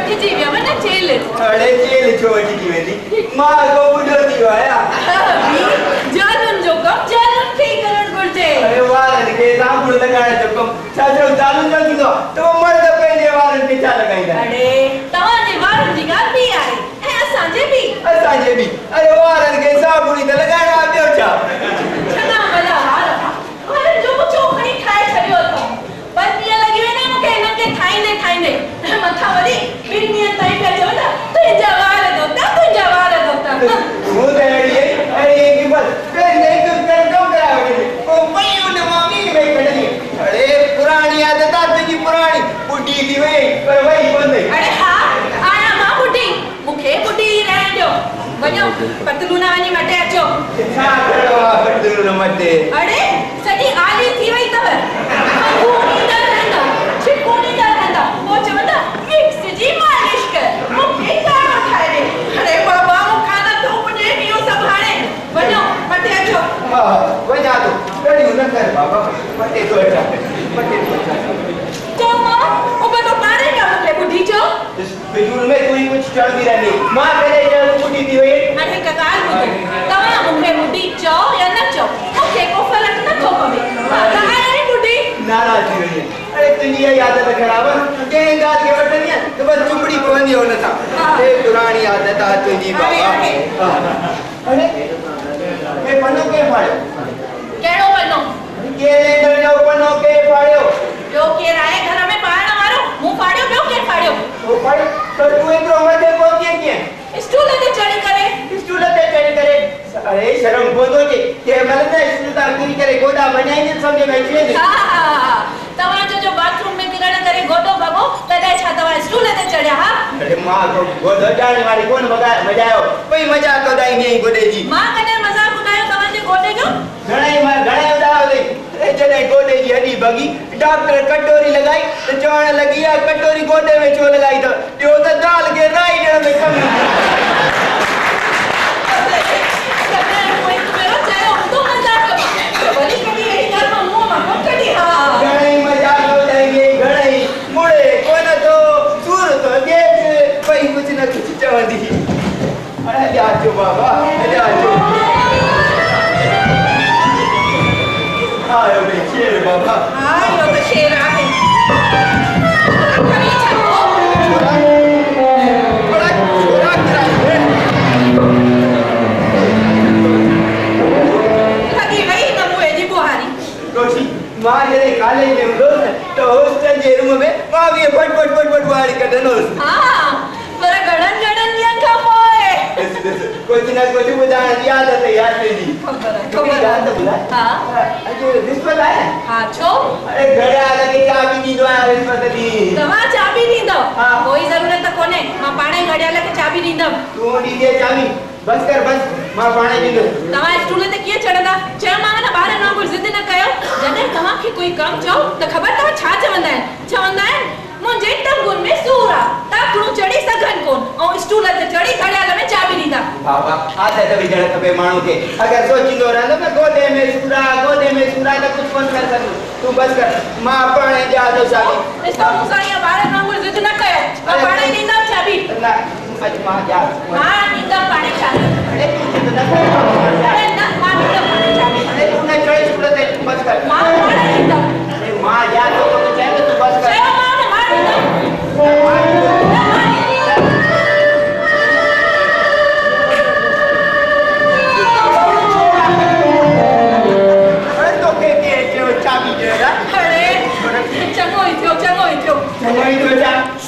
वठी जी विया न चेल अरे चेल छो वठी जी वेंदी मां को बुढो थी वियो आया जानुन जो कम जानुन खे करण घुर्जे अरे वारन खे साबुण लॻाइण जो कम छा जो जानुन जो थींदो तो मर्द पंहिंजे वारन खे छा लॻाईंदा अरे तव्हांजे वारन जी ॻाल्हि बि आहे ऐं असांजे बि अरे वारन खे साबुण त लॻाइणो आहे ॿियो छा छॾा भला वारन जो कुझु खणी ठाहे छॾियो अथऊं पर ॾींहं लॻी वेंदा मूंखे हिननि खे ठाहींदे मथां वरी ॿिनि ॾींहंनि ताईं पिया चवंदा तुंहिंजा वार धोता हूं त अहिड़ी की बस पंहिंजे हिकु कम करायो पोइ पई उन मामी में कढी अरे पुराणी आदत आहे तुंहिंजी पुराणी बुढी थी वई पर वई कोन्हे अरे हा आया मां बुढी मूंखे बुढी रहण ॾियो वञो पतलूना वञी मटे अचो छा करिणो आहे पतलून मटे अरे सॼी आली थी वई अथव छिकोनींदा रहंदा पोइ चवंदा विक्स जी मालिश कर मूंखे काढ़ो ठाहे ॾे अरे बाबा मूंखां न थो पुॼे इहो सभु हाणे वञो मटे अचो हा वञा थो कॾहिं न कर बाबा मटे थो अचां चओ मां उबे तो पाणे का मूंखे बुढी चओ बिल्कुल में तू ही कुछ चवंदी रहंदी मां कॾहिं ॼण बुढी थी वई हाणे हिकु ॻाल्हि ॿुधो तव्हां मूंखे बुढी चओ या न चओ मूंखे को फर्क़ु नथो पवे मां त आहियां बुढी नाराज़ थी वई अरे तुंहिंजी इहा आदत ख़राब आहे कंहिं ॻाल्हि खे वठंदी आहे त बसि चुपड़ी पवंदी आहे हुन सां हे पुराणी आदत आहे तुंहिंजी बाबा अरे हे पनो के फाड़ियो कहिड़ो पनो कैलेंडर जो पनो के फाड़ियो ॿियो केरु आहे घर में पाइण वारो मूं फाड़ियो ॿियो केरु फाड़ियो तो भाई तो तू एतिरो मथे पहुची कीअं स्टूल ते चढ़ी करे अरे शर्म कोन्हे के मतलब न स्टूल तां किरी करे गोदा बनाईंदे समझ में अचे थी हा तव्हां जो बाथरूम में किरण करे गोदो भगो तॾहिं छा तव्हां स्टूल ते चढ़िया हा अरे मां तो गोदो जाने वाली कोन मजायो कोई मजाक उॾाई नहीं गोदे जी मां कॾहिं मजाक उॾायो तव्हांजे गोदे जो घणे उॾायो अथई जॾहिं गोदे जी हॾी भॻी डॉक्टर कटोरी लगाई तो चवण लगी आहे कटोरी गोदे में छो लगाई तो ॿियो त दाल खे राई ॾियण में कम जाचो बाबा जाचो आयो बे शेर बाबा आयो तो शेर आहे कभी छो बड़ा छोरा करा लगी वही न मुए जी बुहारी कोशी मां जरे कॉलेज में हूंदो तो हॉस्टल जे रूम में मां भी फट बुहारी कढंदो हां पर घणन ॾींहंनि खां कुछ ना कुछ बुधाण जी आदत है यार तेरी खबर याद बुला हां अजो रिश्वत आया हां छो अरे घरे आला के चाबी दी दो रिश्वत दी तवा चाबी दींदो कोई जरूरत कोने मां पाणे घड़ियाल के चाबी दींदम तू दी दे चाबी बस कर बस मां पाणे दींदो तवा स्टूल ते किए चढ़ंदा चयो मां ना बाहर ना कुछ जिद न कयो जने तवा के कोई काम चओ त खबर तवा छा चवंदा आहिन मुझे टंगुन में सूरा ताकड़ू चढ़ी सघन कोन और स्टूल ते चढ़ी घड़ियाल में चाबी दींदा बाबा आदत विझण खपे माण्हू के अगर सोचींदो रहंदो न गोदे में सूरा त कुछ कोन कर सकदो तू बस कर मां पाणे जा दो चाबी इस तो मुसाइया बाहर ना कुछ जिद न कयो मां पाणे दींदा चाबी ना अज मां जा हां दींदा पाणे चाबी अरे तू जिद न कर अरे ना मां दींदा पाणे चाबी अरे तू न चढ़ी स्टूल ते बस कर मां पाणे दींदा अरे मां जा तो चाहे तू बस कर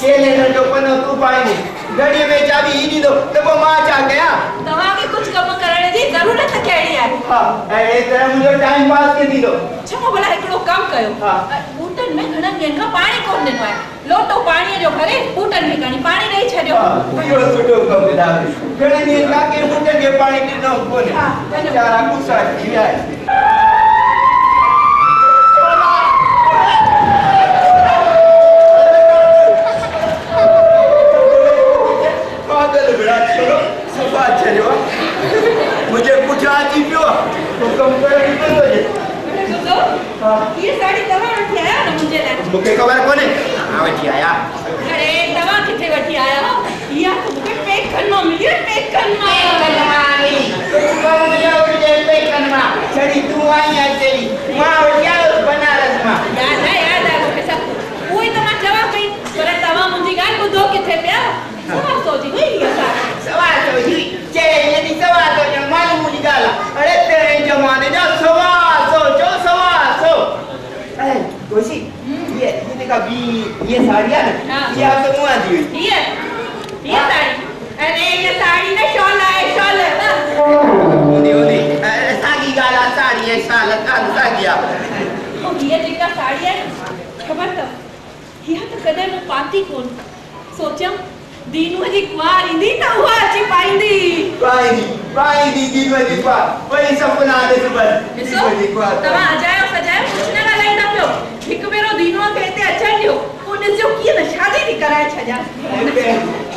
कैलेंडर जो पनो तू पाणी घड़ी में चाबी ही दी दो तो वो मां चा गया तवा के कुछ कम करने जी जरूरत केड़ी है हां ए तरह मुझे टाइम पास के दी दो छमो भला एकड़ो काम कयो हां बूटन में घणन ॾींहंनि खां पाणी कोन ॾिनो आहे लोटो पाणी जो भरे बूटन में कानी पाणी ॾेई छॾियो इहो सुठो कम दा घणे ॾींहं खां के बूटन खे पाणी ॾिनो कोन हां बेचारा गुस्सा थी विया मुझे पूछा जी पियो तो कम करे तो ये साड़ी तवा वठी आया न मुझे लाए मुके खबर कोने आ वठी आया अरे तवा किथे वठी आया कनमा मिली कनमा मिली कौन दिया उड़े कनमा छड़ी तू आई है तेरी मां क्या बनारस मां याद है मूंखे सब उई त मां चवा पई पर तवा मुंजी गाल ॿुधो किथे पिया सवा सोची हुई असां सवा सोची चले यदि सवा तो जो मालूम मुझी गाल अरे तेरे जमाने जा सवा सोचो सवा सो ए कोसी ये देखा भी ये साड़ी है ना ये आप तो मुआ दी हुई ये साड़ी अरे ये साड़ी ना शॉल है शॉल ओदी सागी गाला साड़ी है साल का सागिया ओ ये जेका साड़ी है खबर तो ये तो कदे मु पाती कोन सोचम दीनू जी कुआर इंदी ता हुआ अच्छी पाईंदी दीनू जी कुआर वही सपना दे सुबह दीनू जी कुआर तवा अजायो सजायो कुछ ना ॻाल्हाईंदा पियो हिकु भेरो दीनू खे हिते अचण ॾियो उन जो कीअं न शादी थी कराए छॾिया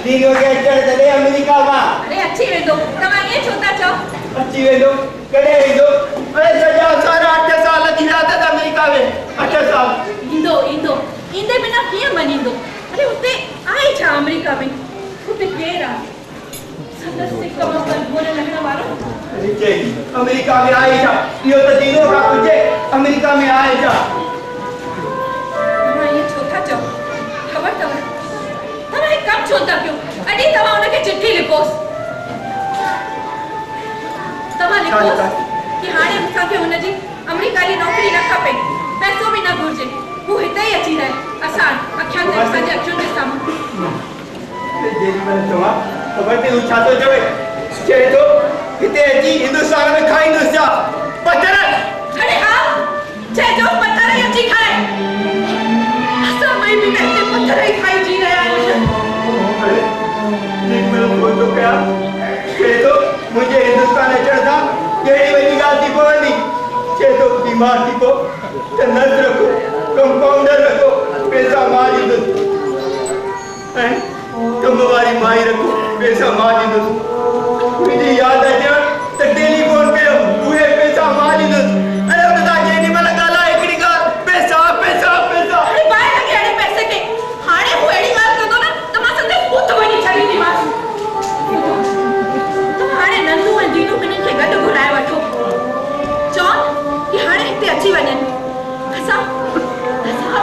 दीनू खे अचण दे अमेरिका मां अरे अची वेंदो तवा ये छो था चओ अची वेंदो कॾहिं ईंदो अरे सॼा सारा 8 साल थी विया अथसि अमेरिका में 8 साल ईंदो ईंदे बिना कीअं मञींदो अरे उते आहे छा अमेरिका में उते केरु आहे सदस्य कम पर बोले लॻण वारो अरे चई अमेरिका में आहे छा इहो त दीनो खां पुछे अमेरिका में आहे छा तव्हां इहे छो था चओ ख़बर अथव तव्हां हे कमु छो था कयो अॼु तव्हां हुनखे चिठी लिखोसि तव्हां लिखोसि कि हाणे असांखे हुनजी अमेरिका जी नौकरी न खपे पैसो बि न घुरिजे हू हिते ई अची रहे असां अखियुनि ते असांजे अखियुनि जे साम्हूं जेॾी महिल तव्हां ख़बर अथई हू छा थो चवे चए थो हिते अची हिंदुस्तान में खाईंदुसि छा पत्थर अरे हा चइजो पत्थर ई अची खाए असां ॿई बि हिते पत्थर ई खाई जी रहिया आहियूं जेॾी महिल फोन थो कयां चए थो मुंहिंजे हिंदुस्तान अचण सां कहिड़ी वॾी ॻाल्हि थी पवंदी चए थो बीमार थी पोइ त नर्स रखो कंपाउंडर रखो पैसा मां ॾींदुसि ऐं कम वारी माई रखो पैसा मां ॾींदुसि मुंहिंजी यादि अचण त टेलीफोन कयो उहे पैसा मां ॾींदुसि अरे हुन सां जेॾी महिल ॻाल्हाए हिकिड़ी ॻाल्हि पैसा पैसा पैसा अरे बाहि लॻे अहिड़े पैसे खे हाणे हू अहिड़ी ॻाल्हि कंदो न त मां संदसि पुत वञी छॾींदीमांसि तव्हां हाणे नंदू ऐं दीनू ॿिन्हिनि खे गॾु घुराए वठो चओ कि हाणे हिते अची वञनि असां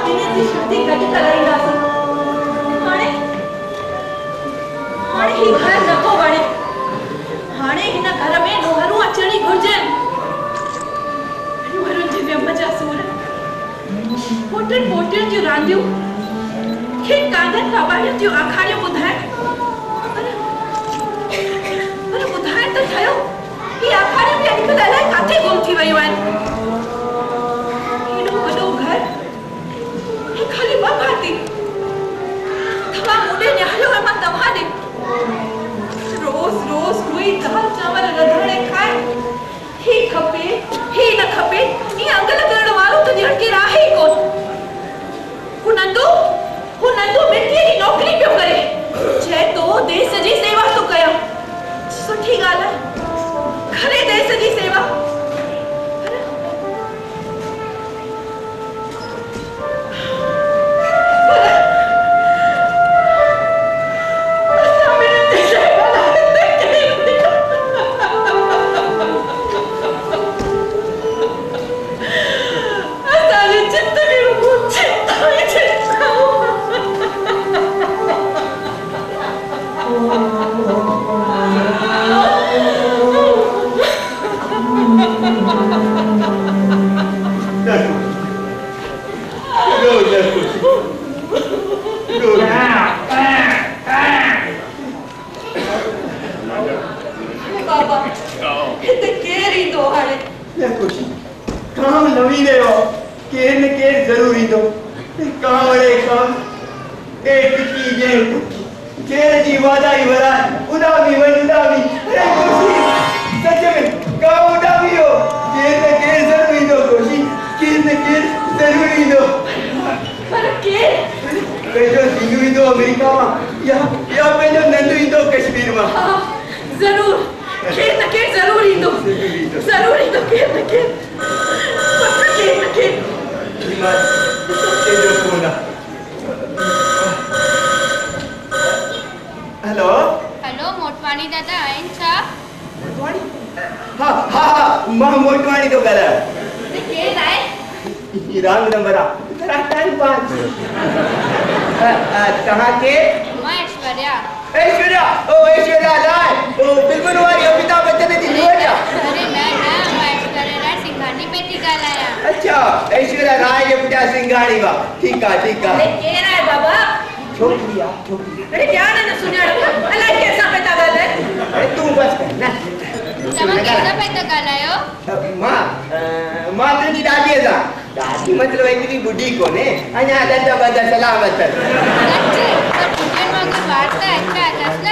ॿिन्हिनि जी शादी गॾु कराईंदासीं हाणे ही घर नथो वणे हाणे हिन घर में नूंहरूं अचणी घुर्जनि नूंहरुनि जे वियम जा सूर पोटनि पोटियुनि जूं रांदियूं खिन कांधनि कबाड़ियुनि जूं आखाणियूं ॿुधाइनि पर ॿुधाइण त ठहियो ही आखाणियूं बि अॼुकल्ह अलाए किथे गुम थी वियूं आहिनि हेॾो वॾो घर हे ख़ाली ॿ भाती तव्हां मूंॾे निहारियो ऐं मां तव्हां ॾे रोज़ कोई दाल चावल रधणे खाए ही खपे ही न खपे ये अंगल करण वारो तो ॼण केर आहे ई कोन हू नंदू मिट्टीअ जी नौकरी पियो करे चए तो देश जी सेवा तो कयो सुठी ॻाल्हि आहे करे देश जी सेवा मोटवाणी दादा आहिनि छा? मोटवाणी? हाँ हाँ हाँ मां मोटवाणी तो ॻाल्हायां। केरु आहे? रॉन्ग नंबर आ। तेरा टाइम पास। कहाँ के? मां ऐश्वर्या। ऐश्वर्या ओ ऐश्वर्या राय ओ बिल्कुल वारी अमिताभ बच्चन जी नुंहुं छा? अरे न मां ऐश्वर्या राय सिंघानी पे थी ॻाल्हायां। अच्छा ऐश्वर्या राय जे पुठियां सिंघाणी वा। ठीक आ ठीक आ। अरे केरु आहे बाबा? छोकरी आ छोकरी। अरे ध्यान न सुञाणो अलाए कंहिंसां पिया था ॻाल्हायो। अरे तू बस कर ना। तव्हां कंहिंसां पिया था ॻाल्हायो? मां तुंहिंजी ॾाॾीअ सां। ॾाॾी मतिलबु एतिरी ॿुढी कोन्हे अञा ॾंद ॿंद सलामत। सच पर पुठियनि वांगुरु वार त अच्छा अथसि न?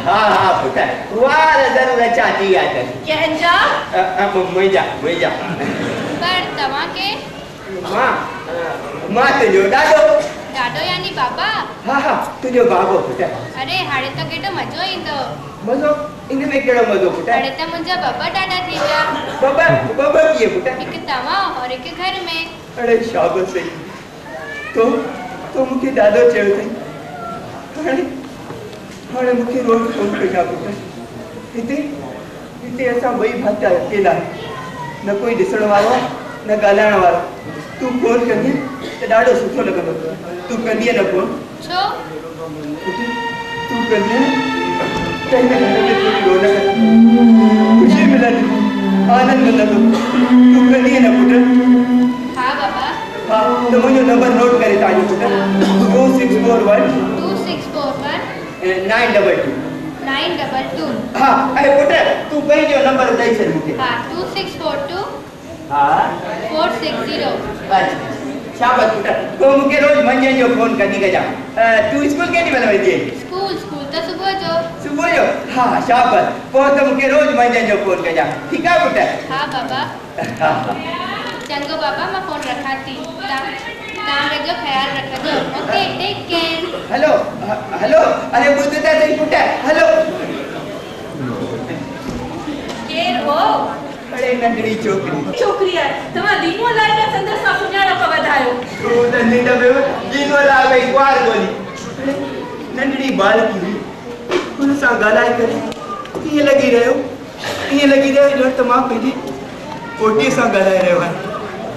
हा हा पुटु वार ज़रूरु अच्छा थी विया अथसि। कंहिंजा? मुंहिंजा पर तव्हां के? मां तुंहिंजो ॾाॾो। ॾाॾो यानी बाबा? हा हा तुंहिंजो बाबो पुटु। अरे हाणे त केॾो मज़ो ईंदो। मज़ो इन में कहिड़ो मज़ो पुटु? हाणे त मुंहिंजा ॿ ॾाॾा थी विया। ॿ कीअं पुटु? हिकु तव्हां और हिकु घर में। अरे शाबाश सही तो मूंखे ॾाढो चयो अथई। हाणे मूंखे रोज़ फोन कजां पुटु। हिते असां ॿई भाती अकेला न कोई ॾिसण वारो न ॻाल्हाइण वारो। तूं फोन कंदीअ त ॾाढो सुठो लॻंदो। तूं कंदीअ न फोन? छो? तूं कंदीअ त हिन घर में थोरी रौनक ख़ुशी मिलंदी आनंद मिलंदो। तूं कंदीअ न पुटु? हा बाबा। हा तो मुझे नंबर नोट करे ताजो पुट 2641 922 हाँ ऐ पुट तू कहीं जो नंबर दे छे मुके। हाँ 2642 हाँ 460। अच्छा शाबाश पुट तो मुके रोज मंझंदि जो फोन कदी कजा। तू स्कूल केडी वेले वेंदी? स्कूल तो सुबह जो हाँ शाबाश पो तो मुके रोज मंझंदि जो फोन कजा। ठीक है पुट? हाँ बाबा। चंगो बाबा मैं फोन रखा थी। काम जो ख्याल रखजो। Okay tech care. हेलो अरे बुद्धता सही पुट हेलो केर हो? अरे नंढड़ी छोकरी आहे तव्हां दीनो लाइ का संदर सां सुञाणप वधायो। तू त नींद में दीनो लाइ भई क्वार गोली नंढड़ी बालकी हुई उन सां ॻाल्हाए करे कीअं लॻी रहियो ॼण त मां पंहिंजी पोटीअ सां ॻाल्हाए रहियो आहियां।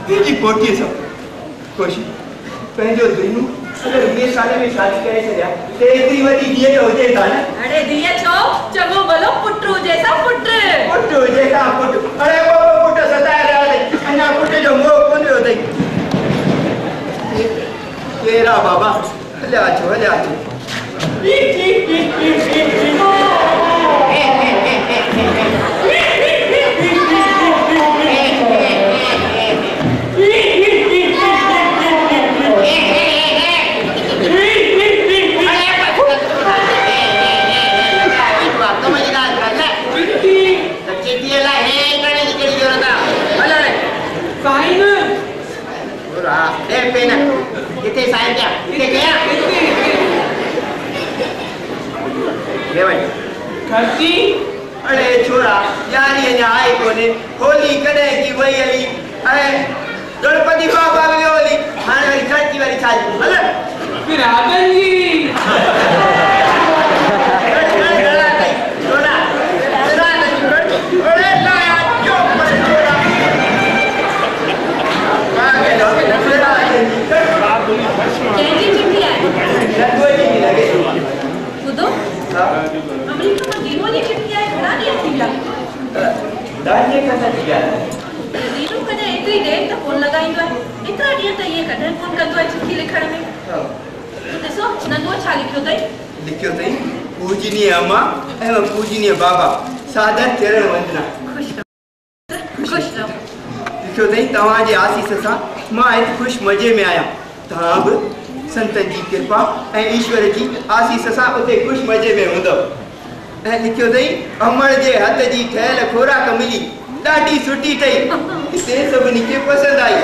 पंहिंजी पोटीअ सां कोशिश पंहिंजो दीनू अगर 20 साल में शादी करे छॾिया त एतिरी वॾी धीअ जो हुजे था न। अरे धीअ छो चङो भलो पुट हुजे सा पुट हुजे सा पुट। अरे वो पुट सताए रहिया अथई अञा पुट जो मोह कोन वियो अथई। केरा बाबा हलिया अचो अरे छोरा यारी अञा आई कोन्हे होली कॾहिं की वई हली ऐं गणपति बाबा बि होली हाणे वरी खर्ची वरी छा हल राधन जी पूजनीय अम्मा एवं पूजनीय बाबा सादर चरण वंदना। खुश रहो। लिखियो अथई तव्हांजे आसीस सां मां हिते ख़ुशि मज़े में आहियां। तव्हां बि संतनि जी कृपा ऐं ईश्वर जी आसीस सां उते ख़ुशि मज़े में हूंदव। ऐं लिखियो अथई अमड़ जे हथ जी ठहियल खोराक मिली ॾाढी सुठी अथई हिते सभिनी खे पसंदि आई।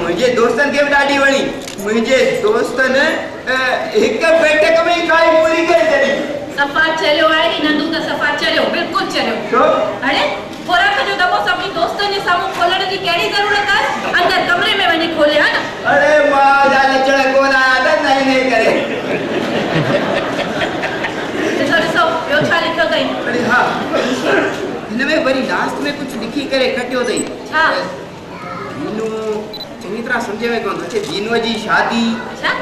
मुंहिंजे दोस्तनि खे बि ॾाढी वणी। मुंहिंजे दोस्तनि हिकु बैठक में ई खाई पूरी करे छॾी। सफ़ा चलियो आहे नंदू त सफ़ा चलियो बिल्कुलु चलियो। छो? अरे खोराक जो दॿो सभिनी दोस्तनि जे साम्हूं खोलण जी कहिड़ी ज़रूरत आहे? अंदरि कमरे में वञी खोले हा न। अरे मां जा लचड़ कोन आया त नहीं करे। ॾिसो ॿियो छा लिखियो अथई में कुछ लिखी करे कटियो दई हां दीनू चंगी तरह समझे में कोन अचे दीनू जी शादी अच्छा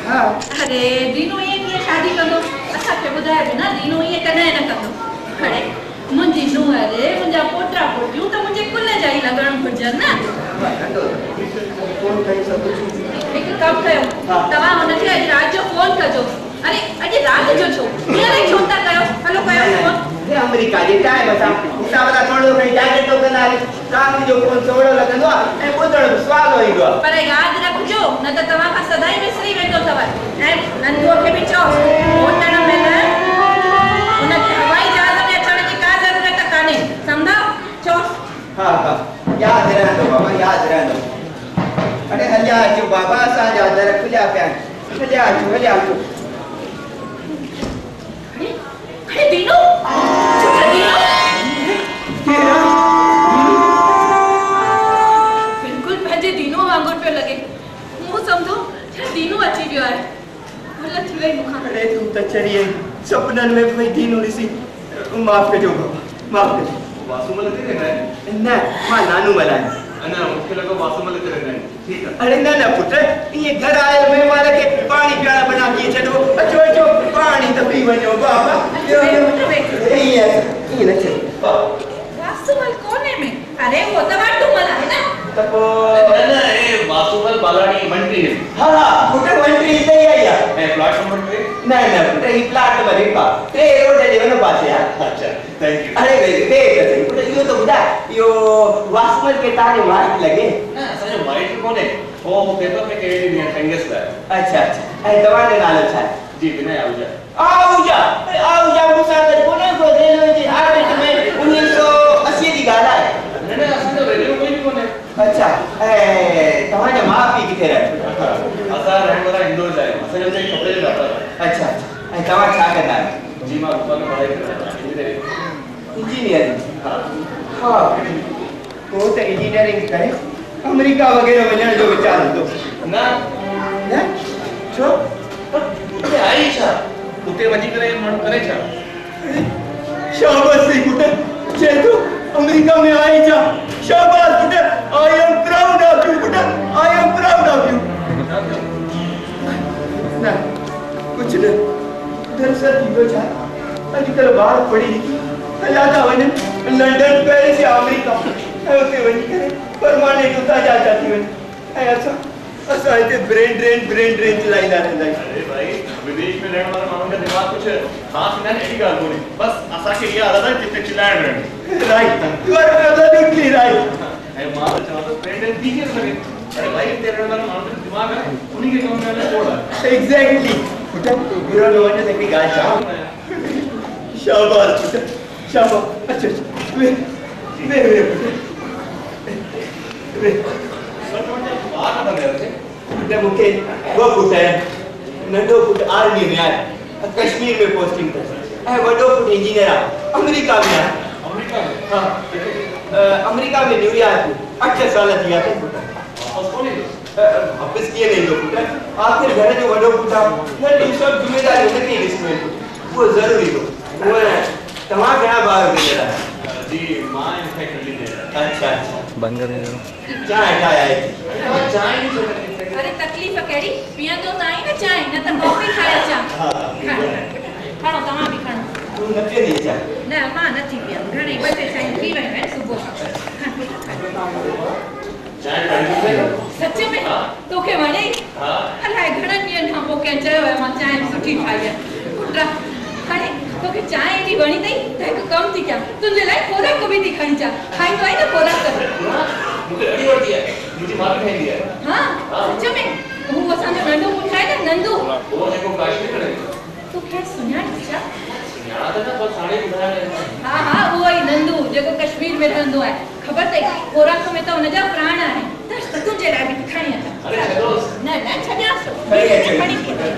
हां अरे दीनू ये शादी कंदो अच्छा के बुधाए बिना दीनू ये कने न कंदो अरे मुंजी नु अरे मुंजा पोटरा पोटियूं त मुझे कुल जाई लगण घुरजन ना फोन कई सब कुछ एक काम कयो तवा हुनखे अज रात जो फोन कजो अरे अज रात जो छो ये नहीं छोता कयो हेलो कयो फोन ये अमेरिका जे टाइम असा हिसाब दा थोड़ो कई जैकेट तो कंदा रात जो फोन सोड़ो लगंदो ए पोतड़ स्वाद होईदो पर याद रखजो न त तवा का सदाई मिसरी वेंदो तव ए नंदो के भी चो पोतड़ में न उनके हवाई जहाज में अचण जी का जरूरत काने समझो चो हां हां याद रहंदो बाबा याद रहंदो अरे हल्या जो बाबा सा याद रखल्या प्या हल्या जो अरे दीनू बिल्कुल भजे दीनू वांगुर पे लगे मु समझो दीनू अची गयो है भला थी गई मुखा अरे तू त चढ़ी सपनन में कोई दीनू ऋषि माफ कजो माफ कजो वासुमल ते रहना है ना मां नानू मला अना मुझे लगा वासुमल ते रहना है ठीक है अरे ना पुत्र ये घर आए मेहमान के पानी प्याला बना के चलो अचो अचो पानी तो पी वजो बाबा ये न चल वासुमल कोने में अरे वो तो वाटू मला है ना तपो ना ए वासुमल बालानी मंत्री है हां पुत्र मंत्री इथे या ए प्लॉट नंबर 3 ना पुत्र ही प्लॉट नंबर 1 पा ते रोड देवनो पासे यार अच्छा थैंक यू अरे वे पुत्र यो तो बुदा यो वासुमल के तारे वाइट लगे ना सर वाइट कौन है वो पेपर में कह दिया फंगस का अच्छा ए दवा ने नालो छा जी विनय आहूजा मुसा कर कोने को दे लो जी हार्ट में 1980 की गाला है ना असन तो रेडियो कोई नहीं कौन है अच्छा ए तमाने माफी किथे रहे असा रहने वाला इंदौर जाए असन जो कपड़े जाता है अच्छा ए तमा छा करना है जी मां ऊपर में पढ़ाई कर रहा है इंजीनियरिंग हां हां तो इंजीनियरिंग करे अमेरिका वगैरह वजण जो विचार तो ना छो उते आई छा उते वजी करे मन करे छा शाबाश पुत्र जे तू अमेरिका में आई जा शाबाश पुत्र I am proud of you पुत्र I am proud of you ना कुछ न दरअसल थींदो छा अॼुकल्ह ॿार पढ़ी लिखी हलिया था वञनि लंडन पेरिस या अमेरिका ऐं उते वञी करे परमानेंट उतां जा था थी वञनि ऐं असां हिते ब्रेन ड्रेन चलाईंदा रहंदा आहियूं अरे भाई विदेश में रहने वाला माण्हुनि का दिमाग कुछ खास न एडी ॻाल्हि कोन्हे बस असांखे इहा आदत आहे जिते चिल्लाइण रहण right you are absolutely right ऐं मां चवां थो प्रेगनेंट थी कीअं लॻे अरे भाई हिते रहण वारे माण्हुनि जो दिमाग़ आहे उन्ही खे कम करण लाइ खोड़ आहे एग्जैक्टली पुत्र बुरा न वञे त हिकिड़ी ॻाल्हि चवां शाबाश पुत्र शाबाश अच्छा वे बात न करे पुत्र मूंखे ॿ पुट आहिनि नंढो पुटु आर्मी में आहे कश्मीर में पोस्टिंग अथसि ऐं वॾो पुटु इंजीनियर आहे अमेरिका में आहे अमेरिका में हाँ अमेरिका में न्यूयॉर्क 8 साल थी विया अथई पुटु वापस कोन ईंदो वापसि कीअं वेंदो पुटु आख़िर घर जो वॾो पुटु आहे न सभु ज़िम्मेदारी हुनखे ई ॾिसणो आहिनि उहो ज़रूरी हो उहो तव्हां घणा ॿार भेनर आहियो जी मां मूंखे खणी ॾे अच्छा बंद कर दो चांहि ठाहे आई चांहि अरे तकलीफ़ केड़ी पियंदो त आई न चाय न त कॉफी ठाहे अचां खणो तव्हां बि खणो तूं न पीअंदी चांहि न मां नथी पियां घणेई ॿ टे चांहियूं थी वियूं आहिनि सुबुह चांहि ठाही सच में तोखे वणे हां अलाए घणनि ॾींहंनि खां पोइ कंहिं चयो आहे मां चांहि सुठी ठाही आहे पुट हाणे तोखे चांहि एॾी वणी अथई त हिकु कमु थी कयां तुंहिंजे लाइ खोराक बि थी खणी अचां खाईंदो आई न खोराक मूंखे ॾाढी वणंदी आहे मुंहिंजी मां बि ठाहींदी आहे हाँ सच में हू असांजो नंढो पुटु आहे न नंदू उहो जेको काश्मीर में रहंदो तूं ख़ैर सुञाणी छा सुञाणा त न बसि हाणे ॿुधाइण हाँ हाँ उहो ई नंदू जेको कश्मीर में रहंदो आहे ख़बर अथई खोराक में त हुनजा प्राण आहिनि त तुंहिंजे लाइ बि खणी अचां अरे छॾोसि न न छॾियांसि खणी खणी अचां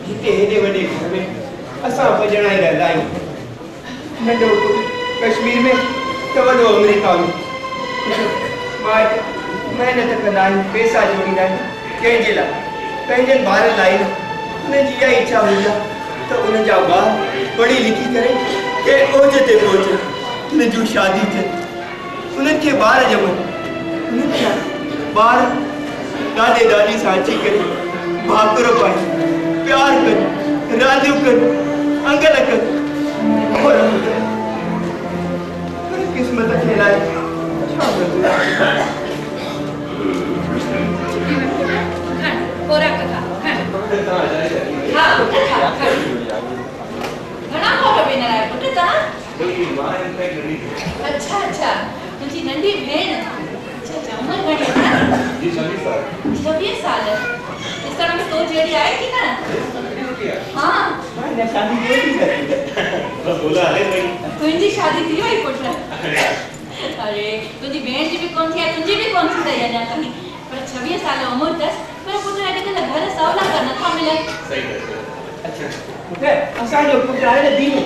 हिते हेॾे वॾे घर में असां भॼणा ई रहंदा आहियूं नंढो पुटु कश्मीर में त वॾो अमेरिका में मां महिनत कंदा आहियूं पैसा जोड़ींदा आहियूं कंहिंजे लाइ पंहिंजनि ॿारनि लाइ न उनजी इहा इच्छा हूंदी आहे त उन जा ॿार पढ़ी लिखी करे कंहिं ओज ते पहुचनि उन जूं शादी थियनि उन्हनि खे ॿार ॼमनि उन्हनि खे ॿार ॾाॾे ॾाॾी सां अची करे भाकुर पाइनि प्यार कनि रांदियूं कनि अंगल कनि पर क़िस्मत खे लाइ छा मंज़ूर कोरा कथा हाँ घणा फोटो भेनर आया पुट तव्हां अच्छा अच्छा तुंहिंजी नंढी भेण अच्छा उमिरि घणी आहे 26 साल इस तरह में तो जहिड़ी आहे कि न हाँ शादी बस बोला हले भाई तुंहिंजी शादी थी वई पुट अरे तुंहिंजी भेण जी बि कोन थी आहे तुंहिंजी बि कोन थी अथई अञा ताईं पर 26 साल उमिरि अथसि पर पुट अॼुकल्ह घर सवला कर नथा मिलनि सही है अच्छा ओके असांजो पुट आहे न दीनू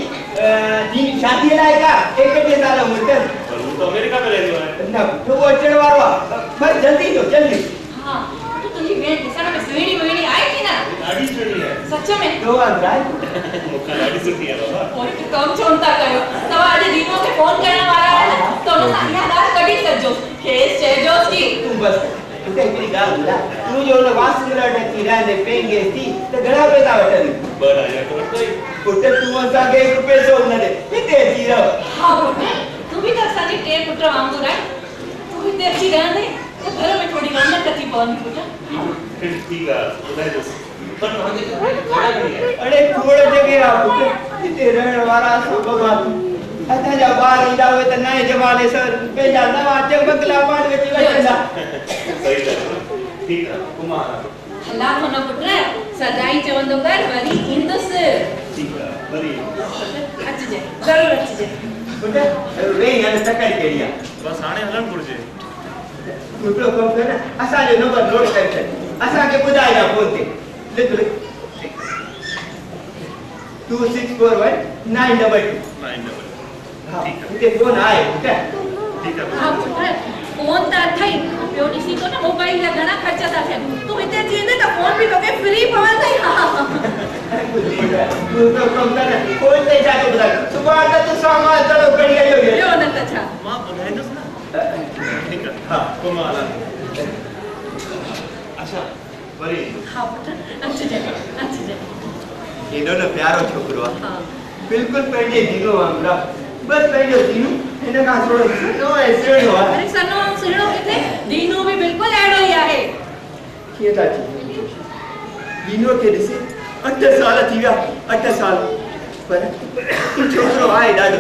दीनू शादी लाइ का 21 साल उमिरि अथसि पर वो तो अमेरिका में रहंदो आहे न तो वो अचण वारो आहे बस जल्दी तो जल्दी हाँ तो तुंहिंजी भेण ॾिसण में सुहिणी वहिणी आहे कि न ॾाढी सुठी आहे सच में दो अंदराय मूंखां ॾाढी सुठी आहे बाबा और कम छो था कयो तव्हां अॼु दीनू खे फोन करण वारा आहियो न त हुन सां इहा ॻाल्हि कढी छॾिजो खेसि चइजोसि कि तू बस उते हिकिड़ी ॻाल्हि ॿुधाए तूं जो हुन वासुदेव अची रहंदे पेंगे थी त घणा पैसा वठंदी 2000 तो वठंदो ई पुट तूं असांखे हिकु पैसो न ॾे हिते अची रह हाँ पुट तू भी तो असांजी टे पुट वांगुरु आहे तू हिते अची रहंदे त घर में थोड़ी रौनक थी पवंदी पुट ठीक आहे ॿुधाइजोसि पर तव्हांजे घणा घणी आहे अड़े खोड़ जॻह आहे पुट हिते रहण वारा असां बाबा असांजा ॿार ईंदा हुए त नए ज़माने सर पंहिंजा नवां चमकला पाण विच वठंदा सही आहे ठीक आहे कुमार हला कोन पुट सदाई चवंदो कर वरी ईंदुसि ठीक आहे वरी अचिजे ज़रूरु अचिजे पुट वेही हाणे तकड़ि कहिड़ी आहे बस हाणे हलणु घुरिजे हिकिड़ो कमु कर न असांजो नंबर नोट करे छॾ असांखे ॿुधाए न फोन ते लिख लिख 2641 922 हाँ हिते फोन आहे पुट ठीक आहे हाँ पुट फोन त अथई ॿियो ॾिसी तो न मोबाइल जा घणा ख़र्च था थियनि तूं हिते अची वेंदे त फोन बि तोखे फ्री पवंदई तूं तो कमु कर न फोन ते छा थो ॿुधाए सुभाणे त तूं सामान तड़ो खणी आयो ॿियो न त छा मां ॿुधाईंदुसि न ठीक आहे हाँ कुमार अच्छा वरी हाँ पुट अचिजे एॾो न प्यारो छोकिरो आहे हाँ बिल्कुलु पंहिंजे दीनो वांगुरु आहे बसि पंहिंजो दीनू हिन खां थोरो सनो ऐं सुहिणो आहे अरे सनो सुहिणो किथे दीनू बि बिल्कुलु अहिड़ो ई आहे कीअं था चई दीनो खे ॾिसे 8 साल थी विया 8 साल पर छोकिरो आहे ॾाढो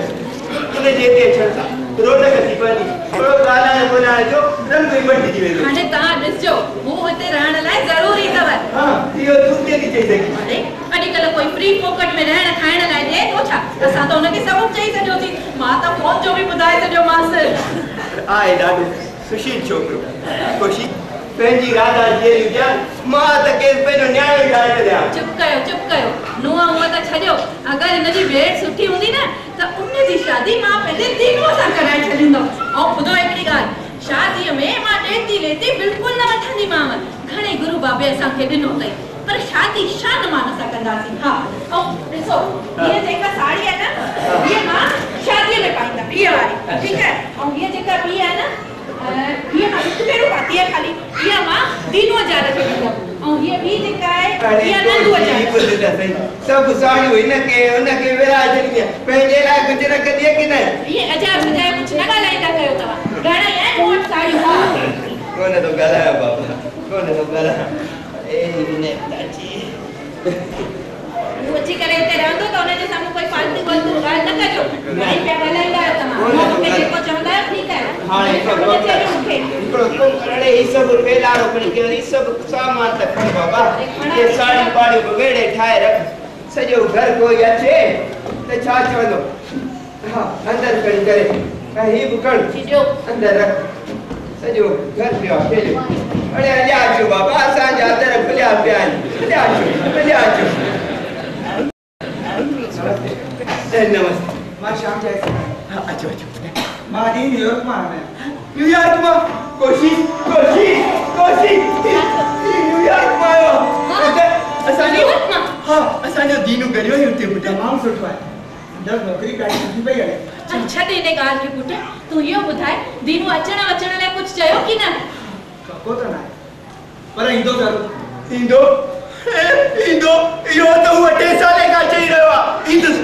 उन जे हिते अचण सां रौनक थी पवंदी थोरो ॻाल्हाइण ॿोलाइण जो रंग ई मटिजी वेंदो हाणे तव्हां ॾिसजो हू हिते रहण लाइ ज़रूरी अथव हा इहो तूं कीअं थी चई सघीं अरे अॼुकल्ह कोई फ्री फोकट में रहण खाइण लाइ ॾिए थो छा असां त हुनखे सबबु चई छॾियोसीं मां त फोन जो बि ॿुधाए छॾियोमांसि आहे ॾाढो सुशील छोकिरो ख़ुशी पंहिंजी राधा जी हुजां मां त केस पंहिंजो न्याणो ठाहे छॾियां चुप कयो नुंहुं हूअं त छॾियो अगरि हिनजी भेण सुठी हूंदी न त उनजी शादी मां पंहिंजे दीनूअ सां कराए छॾींदमि ऐं ॿुधो हिकिड़ी ॻाल्हि शादीअ में मां ॾेती लेती बिल्कुलु न वठंदीमांव घणे गुरू बाबे असांखे ॾिनो अथई पर शादी शान मान सां कंदासीं हा ऐं ॾिसो हीअ जेका साड़ी आहे न हीअ मां शादीअ में पाईंदमि हीअ वारी ठीकु आहे ऐं हीअ जेका ॿी आहे न हीअ मां हिकु भेरो पाती आहे ख़ाली हीअ मां दीनूअ जा रखे ॾींदमि ऐं हीअ ॿी जेका आहे हीअ नंदूअ जा सभु साड़ियूं हिनखे हुनखे विराजणी पंहिंजे लाइ कुझु रखंदी की न हीअ अजाब सजाए कुझु न ॻाल्हाईंदा कयो तव्हां घणेई आहिनि मूं वटि साड़ियूं हा कोन थो ॻाल्हायो बाबा कोन थो ॻाल्हायो तूं अची करे हिते रहंदो त हुनजे साम्हूं कोई फालतू ॻाल्हि न कजो घणेई पिया ॻाल्हाईंदा आहियो तव्हां मूंखे जेको चवंदा आहियो ठीकु आहे हाणे हिकिड़ो कमु करे ही सभु वेलारो खणी करे ही सभु सामान त खण बाबा ये साड़ियूं पाड़ियूं बगेड़े ठाहे रख सॼो घर कोई अचे त छा चवंदो हा अंदरि खणी करे ऐं ही बि खण अंदरि रख सॼो घर पियो आहे फैलियो अड़े हलिया अचो बाबा असांजा दर खुलिया पिया आहिनि हलिया अचो नमस्ते मां शाम जाए हाँ अचो मां दी न्यूयॉर्क में आया न्यूयॉर्क में कोशिश न्यूयॉर्क में आयो असांजो हाँ असांजो दीनू गरियो ई हुते पुट तमाम सुठो है जब नौकरी काई थी पे गए अच्छा देने गाल के पुट तू यो बुधाए दीनू अचण वचण ले कुछ चयो कि ना को तो ना पर इंदो जरूर इंदो यो तो 8 साले का चई रहा इंदस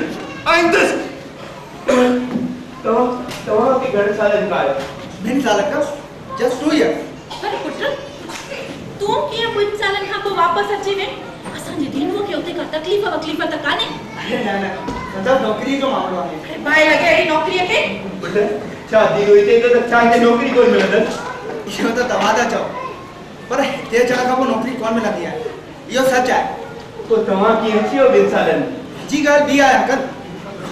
तो की घर साले का दिन साल का जस्ट 2 इयर्स पर पुट तू के कुछ सालन खां को वापस अची वे असां जी दीनू के उते का तकलीफ त काने अरे ना मतलब नौकरी जो मामलो है अरे भाई लगे ई नौकरी के पुट शादी हुई थे तो चाहे नौकरी कोई मिलंदन यो तो तवादा चो पर ते चला का वो नौकरी कौन मिला दिया यो सच है तो तवा की अच्छी हो बिन सालन जी गाल भी है अंकल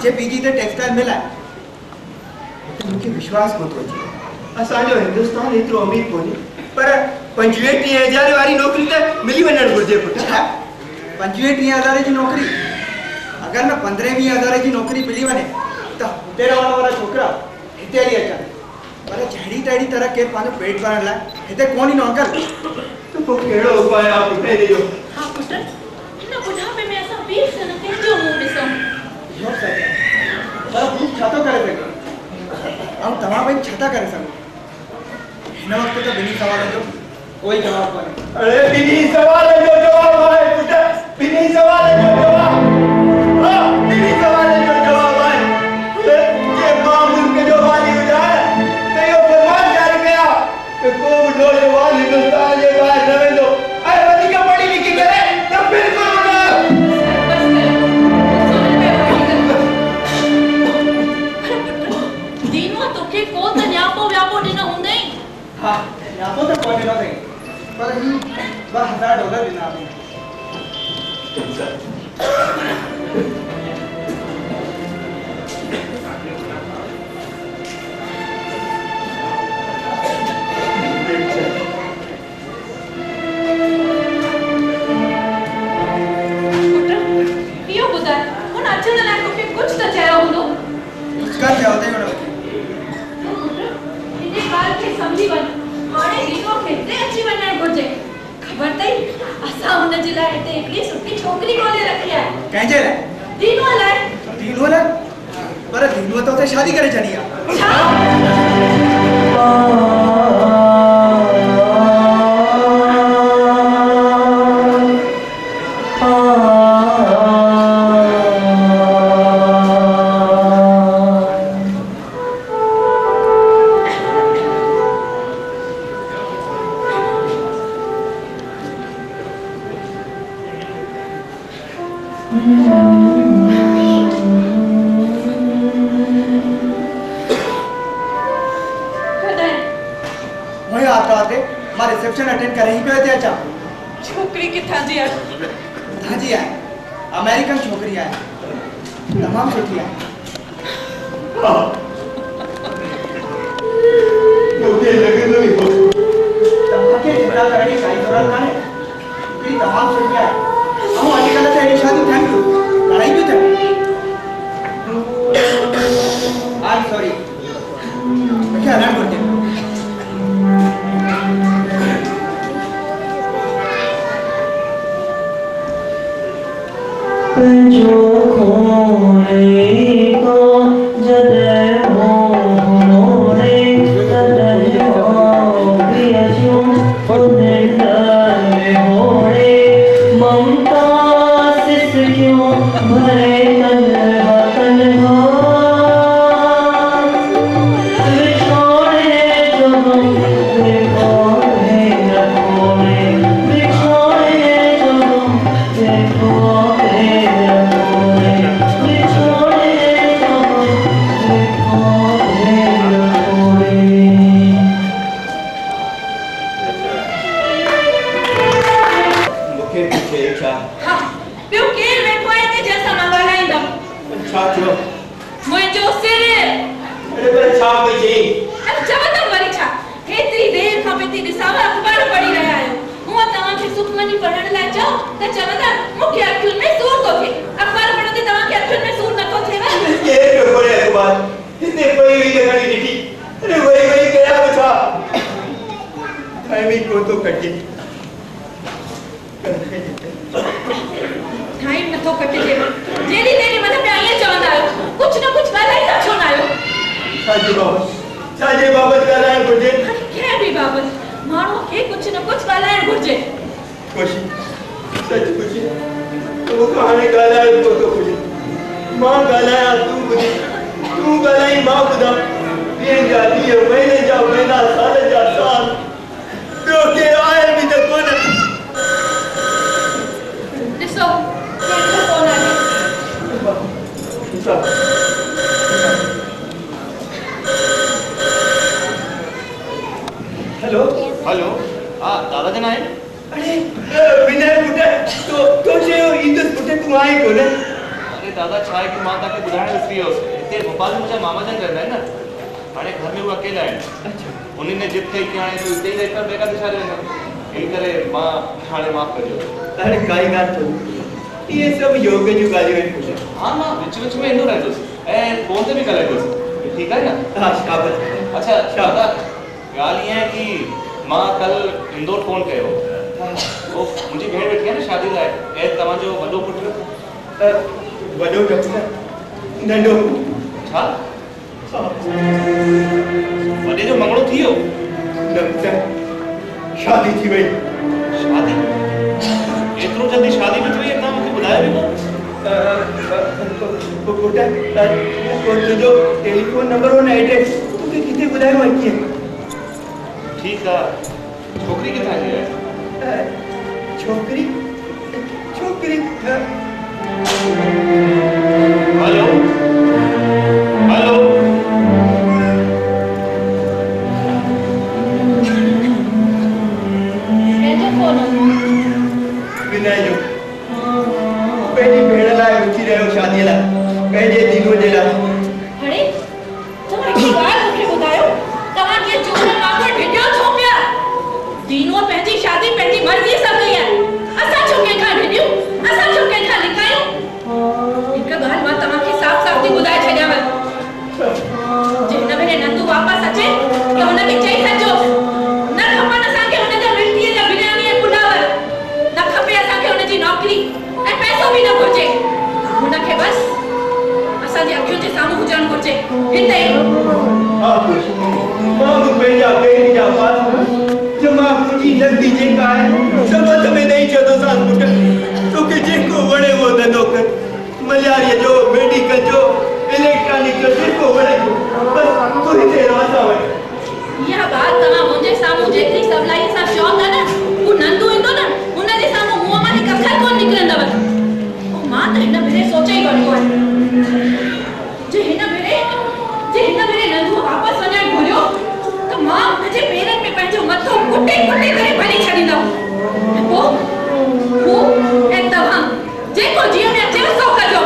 जे पीजी ते टेक्सटाइल मिला मुझे विश्वास को तो जी असा जो हिंदुस्तान इतरो अमीर कोनी पर 25,000 वाली नौकरी ते मिली वणन गुर्जे पुट 25,000 की नौकरी अगर ना 15,000 की नौकरी मिली वने तो तेरा वाला छोकरा हिते हली अचा पर जड़ी तड़ी तरह के पाने पेट भरण ला हिते कोनी नो अंकल तो को केड़ो उपाय आप उठे देजो हां पुट इन बुढ़ापे में असां 20 सन के जो मुंह ॾिसो यो सही है पर हम छातो करे सके हम तमा भाई छाता करे सको इन वक्त तो बिनी सवाल जो कोई जवाब कोनी अरे बिनी सवाल जो जवाब है पुट बिनी सवाल जो जवाब हां बिनी सवाल जो जवाब है ये मामूल के जो वाली उजाड़ ते यो फरमान जारी किया कि को नौजवान हिंदुस्तान जे बाहर रहे दो अरे वधी के पढ़ी लिखी करे तो बिल्कुल ना दीनू तोखे को त न्यापो व्यापो ॾिनो हूंदई हां यहाँ तो कोई ना सही पर ही $10,000 देना आपने यो बुधाए हुन अचण लाइ तोखे कुछ त चयो हूंदो उसका क्या होता है ना इने ॻाल्हि खे सम्झी वञ हाणे दीनू खे हिते अची वञणु घुर्जे ख़बर अथई असां हुन जे लाइ हिते हिकिड़ी सुठी छोकिरी ॻोल्हे रखी आहे कंहिंजे लाइ दीनू लाइ दीनू लाइ पर दीनू तो उते शादी करे छॾी आहे छा वही आता आते मां रिसेप्शन अटेंड करे ही पे थे अच्छा छोकरी किथां जी आहे हाँ जी है अमेरिकन छोकरी है तमाम सुठी है मुझे लगे तो नहीं हो तमाके झगड़ा करने काई दौरान खाने मेरी तमाम सुठी है हम आजकल से ये शादी थैंक यू लड़ाई भी थे आई सॉरी क्या ना करते जो खोने को जदे होने जदे हो बियाजू उन्हें डरे होने ममता सिस क्यों भरे तन्हा बिछोड़े जो हम बिखोड़े रखोड़े बिछोड़े जो हम बिखोड़े टाइम नथो कटिजे जेडी तेरी मन में आए चवंदा आयो साजे बाबत ॻाल्हाइण घुरिजे कंहिं बि बाबति माण्हू खे कुझु न कुझु ॻाल्हाइण घुरिजे खुशी सच खुशी तोखे हाणे ॻाल्हाइण कोन थो घुरिजे मां ॻाल्हायां तूं ॿुधी तूं ॻाल्हाई मां ॿुधां ॾींहं जा ॾींहं महीने जा महीना साल जा साल ॿियो केरु आहे बि त कोन ॾिसो कंहिंजो फोन आहे हेलो हेलो हाँ दादा जन आए अरे विनय पुटे तो चयो ईंदुसि पुटे तूं आहे कोन अरे दादा छा आहे कि मां तव्हांखे ॿुधाइण विसरी वियोसि हिते भोपाल में मुंहिंजा मामा जन रहंदा आहिनि न हाणे घर में उहे अकेला आहिनि उन्हनि ने जिद कई कि हाणे तूं हिते ई रही कर बेकार छा रहंदा इन करे मां हाणे माफ़ कजो अरे काई ॻाल्हि कोन्हे इहे सभु योग जूं ॻाल्हियूं आहिनि पुटे हाँ मां विच विच में ईंदो रहंदुसि ऐं फोन ते बि ॻाल्हाईंदुसि ठीकु आहे न हाँ शाबाश अच्छा दादा ॻाल्हि ईअं आहे कि मां कल्ह इंदौर फोन कयो वो मुंहिंजी भेण वेठी आहे न शादी लाइ ऐं तव्हांजो वॾो पुटु वॾो डॉक्टर नंढो छा वॾे जो मंगणो थी वियो डॉक्टर शादी थी वई शादी एतिरो जल्दी शादी बि थी वई तव्हां मूंखे ॿुधायो बि कोन पुट तुंहिंजो टेलीफोन नंबर हो न एड्रेस तोखे किथे ॿुधायो आहे कीअं ठीकु आहे छोकिरी किथां जी आहे छोकिरी छोकिरी हेलो हेलो कंहिंजो फोन आहे विनय जो पंहिंजी भेण लाइ उथी रहियो शादीअ लाइ पंहिंजे दीनो जे लाइ अरे तव्हां हिकु ॻाल्हि मूंखे ॿुधायो तव्हां कीअं चोर वांगुरु भिॼो छो पिया दीनो पंहिंजी शादी पंहिंजी मर्ज़ी सां कई आहे असां छो कंहिंखां भिॼूं असां छो कंहिंखां लिकायूं हिकु ॻाल्हि मां तव्हांखे साफ़ साफ़ थी ॿुधाए छॾियांव जे हिन भेरे नंदू वापसि अचे त हुनखे चई छॾिजो न खपनि असांखे हुनजा मिल्कीअ जा बिरयानी ऐं पुलाव न खपे असांखे हुनजी नौकरी ऐं पैसो बि न घुरिजे हुनखे बसि असांजी अखियुनि जे साम्हूं हुजणु घुरिजे हिते मां बि पंहिंजा पहिरीं जा पास जो मां मुंहिंजी नंढी जेका आहे सबत में ॾेई छॾियोसांसि पुट तोखे जेको वणे उहो धंधो कर मलियारीअ जो मेडिकल जो इलेक्ट्रॉनिक जो जेको वणे बसि तूं हिते रहंदा वञ इहा ॻाल्हि तव्हां मुंहिंजे साम्हूं जेतिरी सवलाईअ सां चओ था न हू नंदू ईंदो न हुनजे साम्हूं मुंहं मां हिकु अखर कोन निकिरंदव मां त हिन भेरे सोचे ई वरितो आहे जे हिन भेरे नंदू वापसि वञणु घुरियो त मां हुनजे पेरनि में पंहिंजो मथो कुटे कुटे करे भरी छॾींदमि पोइ हू ऐं तव्हां जेको जीअं में अचेव सो कजो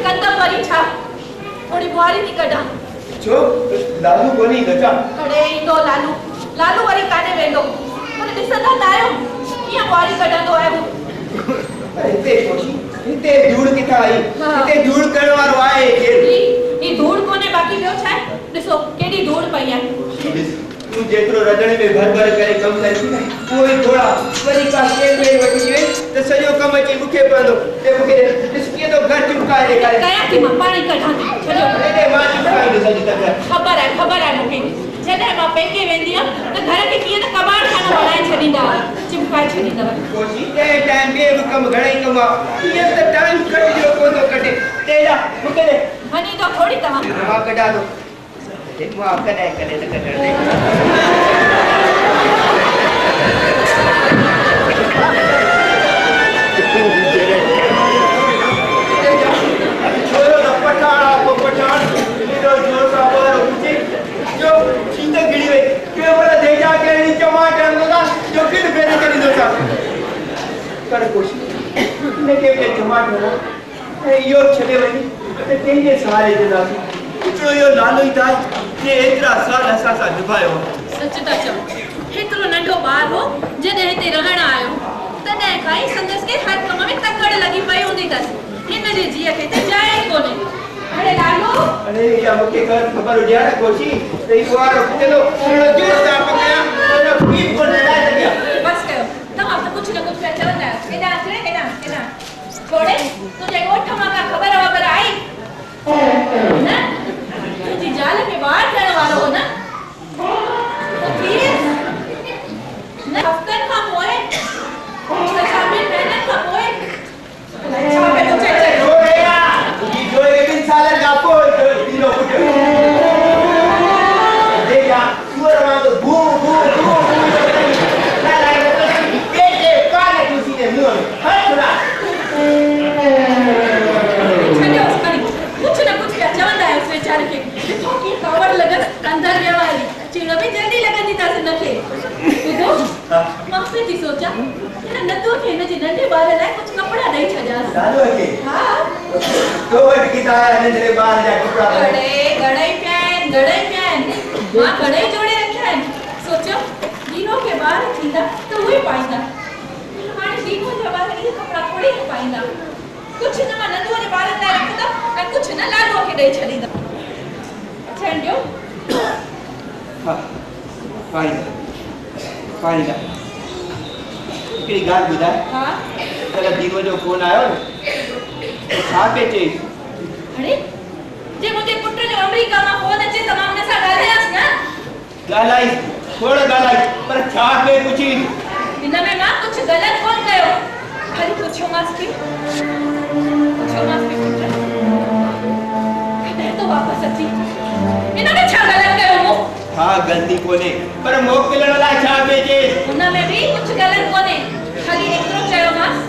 कंदम वरी छा थोड़ी बुआरी थी कढां छो लालू कोनी गचा अड़े ईंदो लालू वरी काॾे वेंदो पर ॾिसंदा त आहियो कीअं बुआरी कढंदो आहे हू हिते कोशी हिते धूड़ किथां आई हिते धूड़ करण वारो आहे ई धूड़ कोने बाक़ी ॿियो छा आहे ॾिसो केॾी धूड़ पई आहे तूं जेतिरो रधणे में भर भर करे कमु करी उहो ई थोड़ा वरी का केर में वठी वई त सॼो कमु अची मूंखे पवंदो ते मूंखे ॾिस कीअं थो घर चुमकाए ॾेखारे कयां थी मां पाणी कढां थी छॾियो अरे मां चुमकाईंदुसि अॼु तक ख़बर आहे मूंखे जॾहिं मां पेके वेंदी हुयमि त घर खे कीअं त कबाड़ खानो बणाए छॾींदा चिमकाए छॾींदव कोशी ते टाइम बि कमु घणेई कमु आहे ईअं त टाइम कटिजो कोन थो कटे ॾे जा मूंखे ॾे वञी थो थोरी तव्हां मां कढां थो मां कॾहिं कॾहिं त कढण ॾे छोरो त पठाण आहे पठाण एॾो जोर सां ॿार उथी जो शीत गिड़ी वई के पर देजा केड़ी टमाटर लगा जो किन फेरे करींदो था कर कोशिश ने के टमाटर ऐं इहो छॾे वञी त कंहिंजे सहारे ॾींदासीं हिकिड़ो इहो नालो ई था जे एतिरा साल असां सां निभायो सच था चओ हेतिरो नंढो ॿार हो जॾहिं हिते रहण आयो तॾहिं खां ई संदसि खे हर कम में तकड़ लॻी पई हूंदी अथसि हिन जे जीअ खे त जाइ ई कोन्हे अरे लालू अरे या मूंखे ख़बर हुजे हा कोशी त इहो वारो पुछंदो जोर सां पकड़िया त पीप कोन लॻाए सघिया बस अंदर व्यवहारी चिड़ो भी जल्दी लगंदी था नखे ॿुधो मां थी सोचा हिन नदुअ खे हिन जे नंढे ॿार लाइ कुझु कपिड़ा ॾेई छॾियासि दादो के हा तो वट किता है नंढे ॿार जा कपड़ा घड़े पिया आहिनि मां घड़े जोड़े रखिया आहिनि सोचो दीनो खे ॿार थींदा त उहे पाईंदा हाणे दीनो जा ॿार इहे कपिड़ा थोड़ी न पाईंदा कुझु न मां नंदूअ जे ॿारनि लाइ रखंदा ऐं कुझु न लाडूअ खे ॾेई छॾींदा छॾ ॾियो हां पाईंदा हिकिड़ी ॻाल्हि ॿुधाए हा कल्ह दीनो जो फोन आयो न छा पे चई अरे जे मुंहिंजे पुट जो अमेरिका मां फोन अचे त मां हुन सां ॻाल्हायांसि न ॻाल्हाई खोड़ ॻाल्हाई पर छा पे पुछी हिन में मां कुझु ग़लति कोन कयो खाली पुछियोमांसि कि पुट कॾहिं तो वापसि अची हिन में छा ग़लति कयो मूं हा ग़लती कोन्हे पर मोकिलण लाइ छा पे चई हुन में बि कुझु ग़लति कोन्हे खाली एतिरो चयोमांसि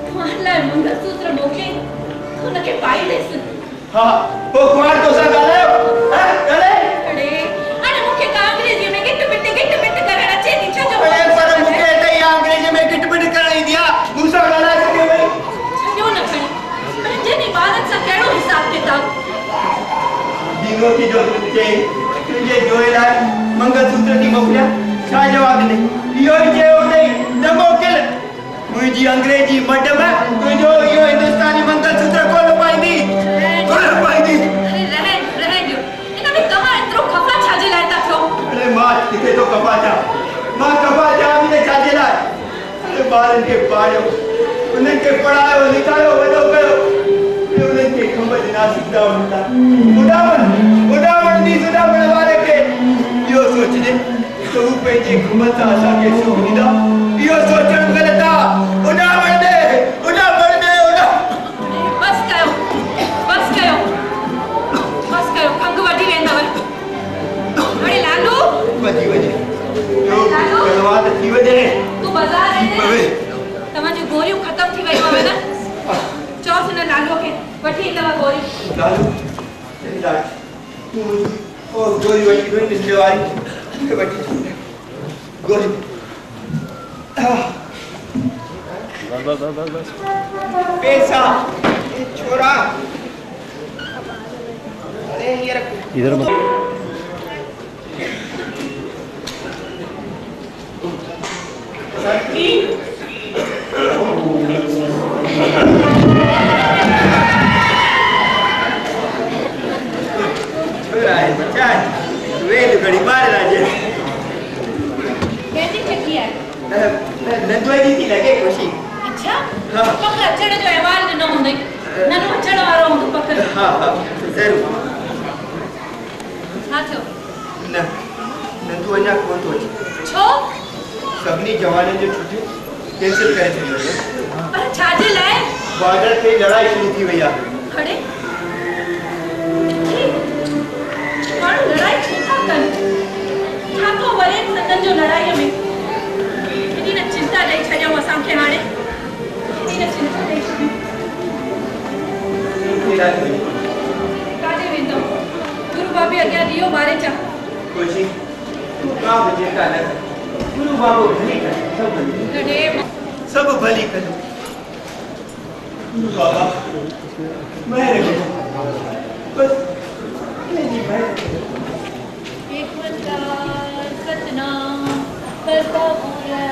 तव्हां लाइ मंगलसूत्र मोकिले हुनखे पाई ॾेसि हा पोइ कुमार तोसां ॻाल्हायो ॻाल्हाए अड़े हाणे मूंखे त अंग्रेजीअ में गिट पिट करणु अचे थी छो जो पर मूंखे त इहा अंग्रेजी में गिट पिट करणु ईंदी आहे मूंसां ॻाल्हाए सघे भई छॾियो न खणी पंहिंजे ॿारनि सां कहिड़ो हिसाब किताब दीनो की जो चई तुंहिंजे जोए लाइ मंगलसूत्र थी मोकिलिया छा जवाब ॾिनई इहो ई चयो अथई न मोकिल मुंहिंजी अंग्रेजी मड में तुंहिंजो इहो हिंदुस्तानी मंगलसूत्र कोन पाईंदी अरे रहे ॾियो हिन में तव्हां एतिरो खफ़ा छाजे लाइ था थियो अरे मां किथे तो कपा जा मां कपा जा बि न छाजे लाइ अरे ॿारनि खे पाढ़ियो उन्हनि खे पढ़ायो लिखायो वॾो कयो उन्हनि खे खंभ ॾिना सिधा हूंदा उॾावण दी सुॾावण वारे खे इहो सोचजे त हू पंहिंजे खंभ सां असांखे सुख ॾींदा इहो सोचणु ग़लति आहे उॾावण दे बस कयो खंग वठी वेंदव अरे लालू वधी वञे लालू कलवा त थी वञे तूं बाज़ार वेंदे तव्हांजी गोरियूं ख़तम थी वयूं आहिनि न चओसि हिन लालूअ खे वठी ईंदव गोरियूं लालू तूं ओ गोरी वठी वञ निंड वारी वठी गोरी बस पैसा ये छोरा अरे ये रख इधर सती छोरा है बच्चा वेल घड़ी बार राजे कैसी चक्की है नंदुआ जी थी लगे खुशी अच्छा हाँ पक अचण जो अहवाल ॾिनो हूंदई ननो अचण वारो हूंदो पक हाँ ज़रूर छा थियो न नंदू अञा कोन थो अचे छो सभिनी जवाननि जो छुट्टी कैंसिल करे छॾियो पर छाजे लाइ बॉर्डर ते लड़ाई शुरू थी वई आहे खड़े माण्हू लड़ाई छो था कनि छा थो वरे संदन जो लड़ाईअ में हेॾी न चिंता ॾेई छॾियऊं असांखे हाणे हेॾी न चिंता ॾेई छॾियऊं काॾे वेंदो गुरु बाबे अॻियां ॾियो ॿारे चा खुशी तूं का बि चिंता न कर गुरु बाबो भली करे सब भली करे बाबा मेहर करो बस मेरी मेहर एक वंदना सतनाम करता पूरा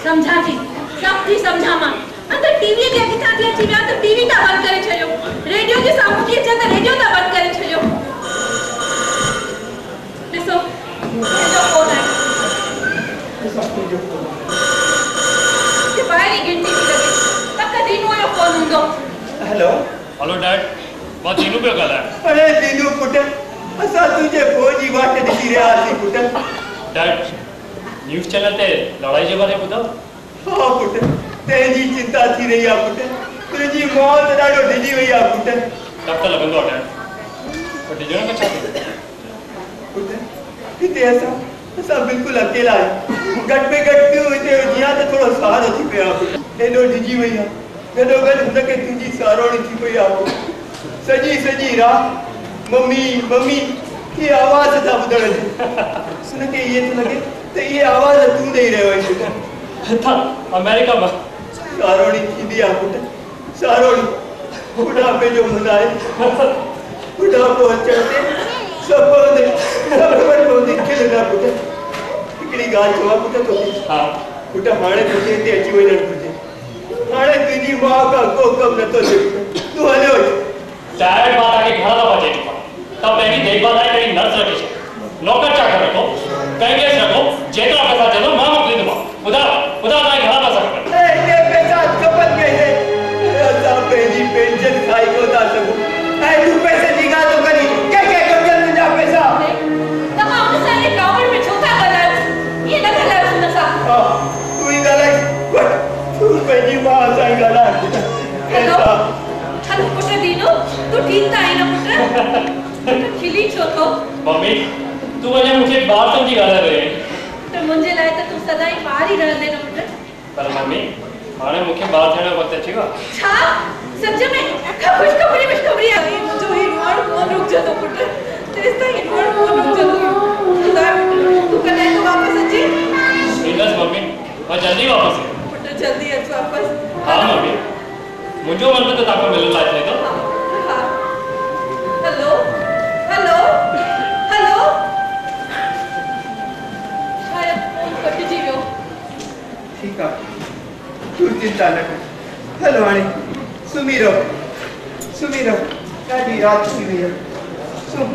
समझा थी सब थी समझा मां अंदर टीवी के किथा थी अची विया त टीवी ता बंद करे छयो रेडियो जे साम्हूं थी अचे त रेडियो ता बंद करे छयो ॾिसो मुंहिंजो फोन आहे कि ॿाहिरी गिनती थी लगे तक दीनो जो फोन हूंदो हेलो हेलो डैड मां दीनू पे ॻाल्हायां अरे दीनू पुट असां तुंहिंजे फौजी वाट ॾिसी रहिया हुआसीं पुट डैड न्यूज़ चैनल ते लड़ाई जे बारे में ॿुधायो हाँ पुट तेजी चिंता थी रही है पुट तुझी मौत ॾाढो डिॼी वई आहे पुट तब तो लगंदो डैड पर डिॼण में छा थींदो पुट हिते असां बिल्कुलु अकेला आहियूं घटि में घटि पियो हिते जीअं त थोरो सहारो थी पियो आहे हेॾो डिॼी वई आहे गॾोगॾु हुनखे तुंहिंजी सारोड़ी थी पई आहे सॼी रात मम्मी मम्मी ये आवाज़ था ॿुधण हुनखे इहे थो लॻे त इहे आवाज़ तूं ॾेई रहियो आहीं था अमेरिका में सारोड़ी थींदी आहे पुट सारोड़ी बुढ़ापे जो मनाए बुढ़ापो अचण ते सभु पवंदे खिलंदा पुट हिकिड़ी ॻाल्हि चवां पुट तोखे हा पुट हाणे तोखे हिते अची वञणु घुरिजे हाणे तुंहिंजी माउ खां को कमु नथो थिए तूं हलियो डैड मां तव्हांखे घणा दफ़ा चई चुका तव्हां पंहिंजी देखभाल लाइ कहिड़ी नर्स रखी छॾो नौकर चाकर रखो कंहिंखे रखो जेतिरा पैसा चवंदो मां मोकिलींदोमांव ॿुधायो तव्हांखे घणा पैसा खपनि हे पैसा खपनि कहिड़े असां पंहिंजी पेंशन खाई कोन था सघूं ऐं तूं पैसे जी ॻाल्हि थो करी कंहिंखे खपनि तुंहिंजा पैसा तव्हां हुन सां एकाउंट में छो था ॻाल्हायो ईअं न ॻाल्हायो हुन सां तूं ई ॻाल्हाई तूं पंहिंजी माउ सां ई ॻाल्हाए हेलो पुट दीनू तूं ठीकु त आहीं न पुट खिली छो थो मम्मी तूं वञे मूंखे ॿार समझी ॻाल्हाए रही आहीं त मुंहिंजे लाइ त तूं सदा ई ॿार ई रहंदे न पुट पर मम्मी हाणे मूंखे ॿार थियण जो वक़्तु अची वियो आहे छा सच में खुशखबरी आई मुंहिंजो ही रोअण कोन रुकजंदो पुट तेसि ताईं रोअण कोन रुकजंदो तूं कॾहिं तो वापसि अची ईंदसि मम्मी मां जल्दी वापसि पुट जल्दी अच वापसि हाँ मम्मी मुझे मन में तो ताको मिलने लायक है तो हेलो हेलो हेलो शायद फोन कट जी वियो ठीक है तू चिंता न कर हेलो हाणे सुमी रहो ॾाढी रात थी वई आहे सुम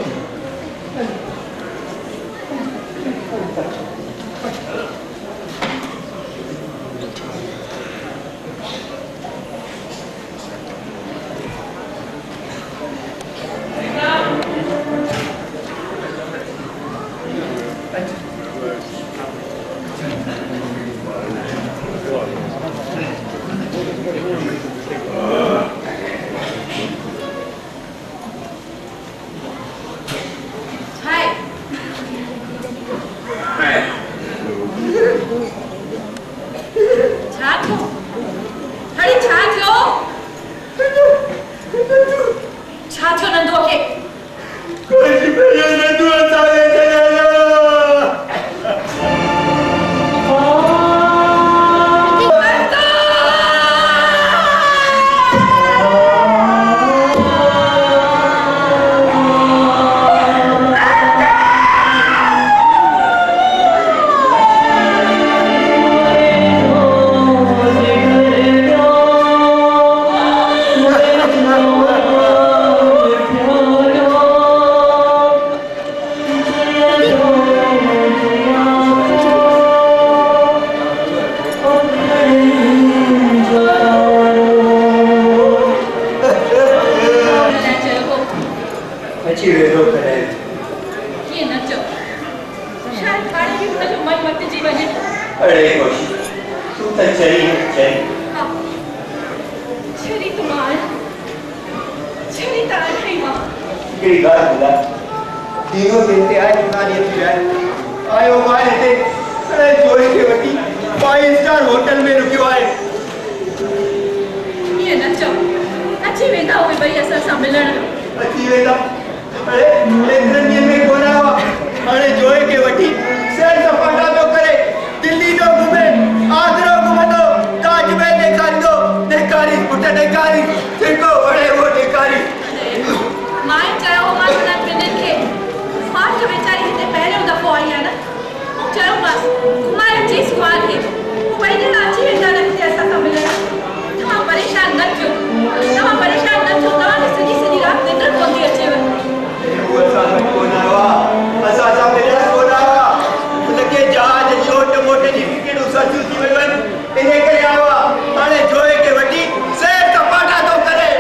इन करे आवा हाणे जोए के वठी सैर सपाटा तो करे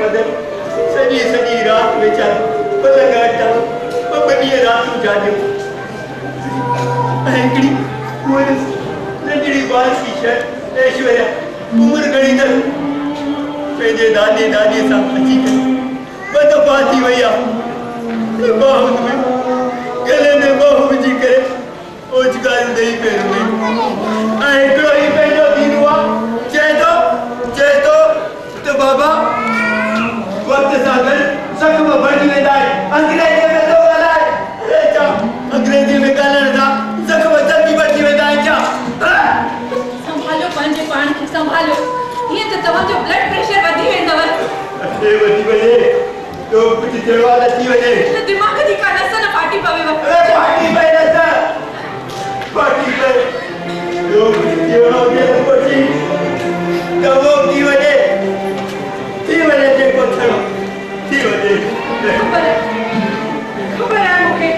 मदद सजी सजी रात वेचारो पलंग अटा बबनी रात जानियो हिकिड़ी मोर नंढड़ी बाल की शइ ऐश्वर्या उम्र घणी न पंहिंजे दादी दादी सां अची करे ॿ दफ़ा थी वई आहे बाहुनि में गले में बाहु विझी करे ओजगारियूं ॾेई पियो ऐं हिकिड़ो ई पंहिंजो थींदो आहे चए थो त बाबा वक़्त सां गॾु ज़ख़्म भरिजी वेंदा आहिनि अंग्रेज़ी में थो ॻाल्हाए छा अंग्रेज़ी में ॻाल्हाइण सां ज़ख़्म जल्दी भरिजी वेंदा आहिनि छा संभालो पंहिंजे पाण खे संभालो हीअं त तव्हांजो ब्लड प्रेशर वधी वेंदव अरे वधी वञे तो कुछ जड़वा थी वञे त दिमाग़ जी का नस न फाटी पवेव अरे फाटी पए नस फाटी पए जो कुछ जड़वा के पची कबो थी वञे जेको थियो थी वञे खबर आहे मूंखे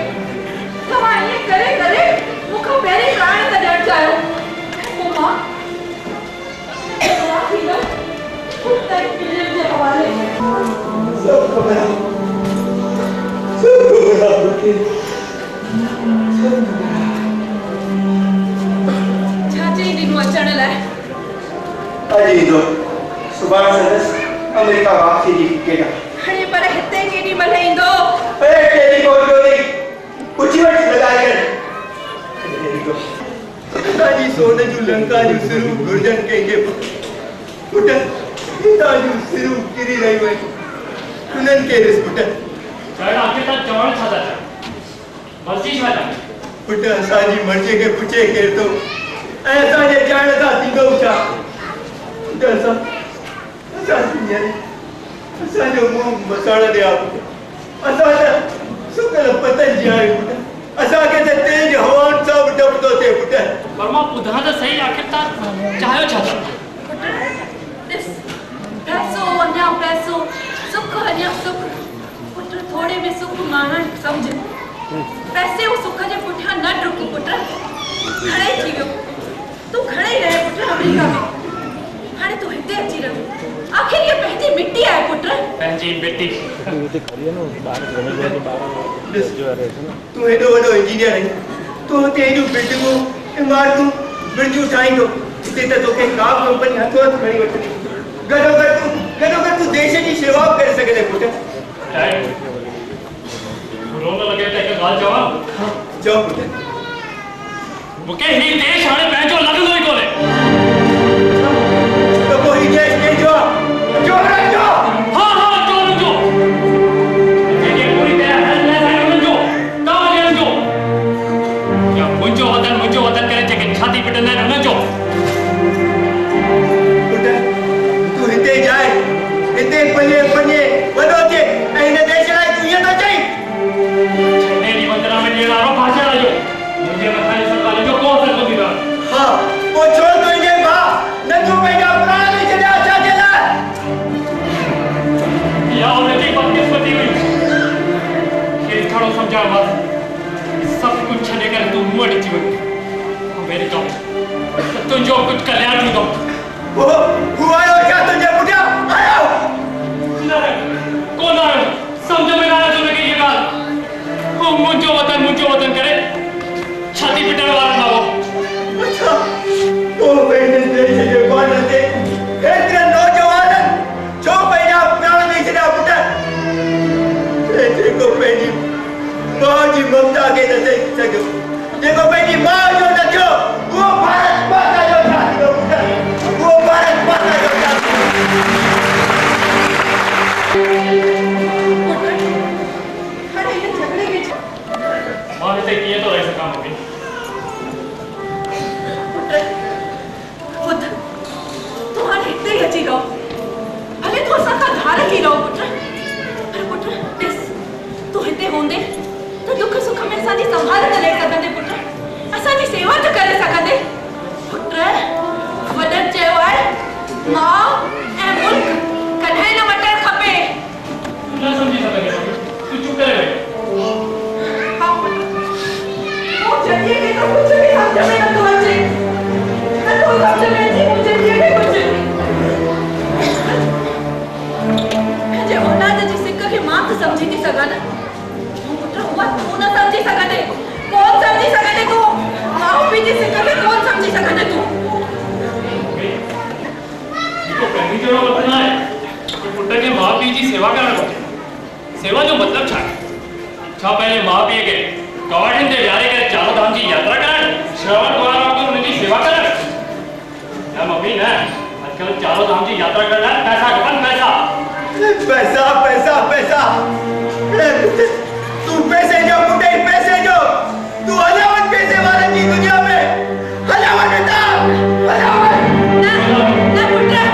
तव्हां ईअं करे करे मूंखां पहिरीं प्राण त ॾियणु चाहियो पोइ मां ख़ुदि ताईं फिल्म जे हवाले सब खबर है छा चई ॾिनो अचण लाइ अॼु ईंदो सुभाणे संदसि अमेरिका वापसी जी टिकट हाणे पर हिते केॾी महिल ईंदो टेलीफोन जो नहीं कुछ वटि लॻाए करे ताजी सोन जूं लंका जूं सिरूं घुर्जनि कंहिंखे पुट पिता जूं सिरूं किरी रहियूं आहिनि उन्हनि खे ॾिस पुट चढ़ आखिर तक चवण छा था मर्ज़ी छा था पुट असांजी मर्ज़ी खे पुछे केरु थो ऐं असांजे ॼाण सां थींदो छा पुट असांजी असांजो मुंहुं मसाड़ा ॾिया पुट असां त सुकल पतनि जी आहियूं पुट असांखे त तेज हवाउनि सां बि डप थो थिए पुट पर मां ॿुधां त सही आखिर तव्हां चाहियो छा था ॾिस पैसो अञा पैसो सुख अञा सुख पुट थोड़े में सुख माणण सम्झ पैसे और सुख जे पुठियां न डुक पुट खड़े थी वियो तू खड़े ही रहे पुट अमेरिका में हाणे तू हिते अची रहो आखिर ये पंहिंजी मिट्टी आहे पुट पंहिंजी मिट्टी तू हेॾो वॾो इंजीनियर आहीं तू हुते हेॾियूं बिल्डिंगूं इमारतूं ब्रिजूं ठाहींदो हिते त तोखे का बि कंपनी हथो हथ खणी वठंदी गॾोगॾु तू देश जी शेवा बि करे सघे थो पुट रोन लॻे त हिकु ॻाल्हि चवां चओ पुट मूंखे हीउ देश हाणे पंहिंजो लॻंदो ई कोन्हे त पोइ हीउ देश कंहिंजो आहे चोरनि जो हाँ चोरनि जो जेके पूरी तरह हेल्पलेस आहिनि उन्हनि जो तव्हां ॾियनि जो या मुंहिंजो वतन करे जेके छाती पिटंदा आहिनि उन्हनि जो पुट तू हिते जाए हिते पले वॾो थिए ऐं हिन देश लाइ तू ईअं थो चई छॾे ॾींहुं वंदना में ॾियण वारो भाषण जो मुंहिंजे मथां सरकार जो को असर कोन थींदो हाँ पोइ छो तुंहिंजे भाउ न तूं पंहिंजा प्राण विझी छॾिया छाजे लाइ इहा उनजी बदकिस्मती हुई खेल खड़ो सम्झायो मां सभु कुझु छॾे करे तूं मूं वटि अची वई अमेरिका में त तुंहिंजो कुझु कल्याण थींदो हू आयो छा तुंहिंजे पुठियां आयो न कोन आयो सम्झ में न आयो तुंहिंखे इहा ॻाल्हि हू मुंहिंजो वतन करे छाती पिटण वारो न हो अच्छा पोइ पंहिंजे देश जे बान ते एतिरे नौजवाननि छो पंहिंजा प्राण ॾेई छॾिया पुट जेको पंहिंजी माउ जी ममता खे न ॾेई सघियो जेको पंहिंजी माउ जो न थियो उहो भारत माता जो छा थींदो पुट उहो भारत माता जो छा हाणे हिन झगड़े में मां हिते कीअं थो रही सघां मम्मी पुट तू हाणे हिते ई अची रहो भले तू असां खां धार थी रहो पुट पर पुट ॾिस तू हिते हूंदे त दुख सुख में असांजी संभाल त ले सघंदे पुट असांजी सेवा त करे सघंदे पुट वॾनि चयो आहे माउ ऐं मुल्क कॾहिं न मटणु खपे न समझी सघंदे तूं चुप करे वेठ हाँ पुट वो जल्दी के तो कुछ भी समझ में न तो अचे न तो समझ में अचे मुझे ये भी कुछ समझी थी सगा ना पुत्र हुआ तू न समझी सगा दे कौन समझी सगा दे तू माँ पी जी से कभी कौन समझी सगा दे तू तो पहली जगह बताना है कि पुत्र के माँ पी जी सेवा करना पड़े सेवा जो मतलब छा पहले माँ पी के कवाड़न से यारे के चारों धाम की यात्रा कराए श्रवण द्वारा को उनकी सेवा कराए क्या मम्मी ना आजकल चारों धाम की यात्रा करना है पैसा कपन पैसा पैसा पैसा पैसा तू पैसे जो मुझे पैसे जो तू हजावत पैसे वाले की दुनिया में हजावत बेटा हजावत ना पुत्र